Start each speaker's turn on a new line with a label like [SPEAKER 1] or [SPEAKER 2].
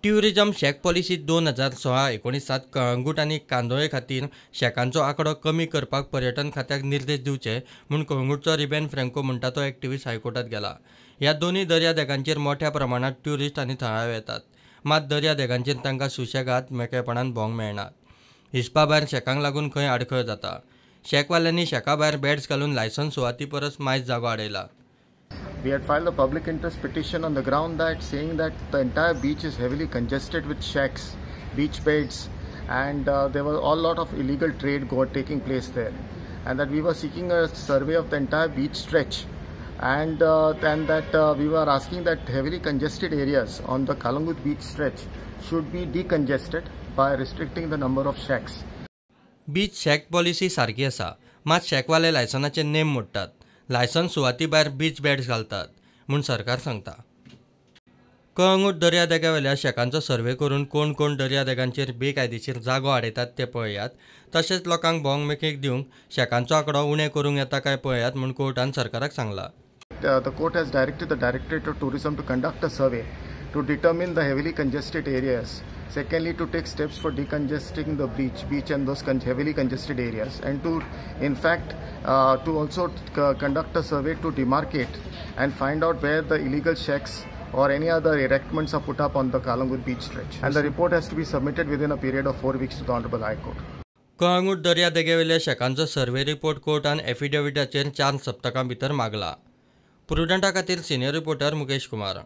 [SPEAKER 1] Tourism शेक policy 2016-19 Calangute आनी कांदोळे खातीर शेकांचो आंकडो कमी करपाक पर्यटन खात्याक निर्देश दिवचे म्हूण कळंगूटचो रिबेन फ्रँको म्हणटा तो एक्टिव्हिस्ट हायकोर्टात गेला। ह्या दोनूय दर्यादेगांचेर मोठ्या प्रमाणात ट्युरिस्ट आनी थळावे येतात, मात दर्यादेगांचेर तांकां सुशेगाद मेकळेपणान भोंवंक मेळना। हिस्पा भायर शेकांक लागून खंय आडखळ जाता। शेकवाल्यांनी शेका भायर बॅड्स घालून लायसन्स सुवाती परस मायज जागो आडयला।
[SPEAKER 2] We had filed a public interest petition on the ground that saying that the entire beach is heavily congested with shacks, beach beds, and there was a lot of illegal trade taking place there, and that we were seeking a survey of the entire beach stretch, and that we were asking that heavily congested areas on the Kalangut beach stretch should be decongested by restricting the number of shacks.
[SPEAKER 1] Beach shake policy सारकी आसा, मात शेकवाले लायसनाचे name मोडटात। Licence सुवाती भायर beach bads घालतात म्हूण सरकार सांगता। कळंगूट दर्यादेगावेल्या शेकांचो सर्वे करून कोण कोण दर्यादेगांचेर बेकायदेशीर जागो आडयतात ते पळयात, तशेंच लोकांक भोंवंक मेकळीक दिवंक शेकांचो आंकडो उणें करूंक येता काय पळयात म्हूण कोर्टान सरकाराक सांगलां।
[SPEAKER 2] The court has directed the Directorate of Tourism to conduct a survey to determine the heavily congested areas. Secondly, to take steps for decongesting the beach and those heavily congested areas, and to, in fact, to also conduct a survey to demarcate and find out where the illegal shacks or any other erectments are put up on the Kalangut beach stretch. And the report has to be submitted within a period of 4 weeks to the Honorable High Court.
[SPEAKER 1] Calangute दर्यादेगेवेल्या शेकांचो survey report कोर्टान एफिडेविटाचेर 4 सप्तकां भितर मागला। प्रुडंटा खातीर senior reporter Mukesh Kumar.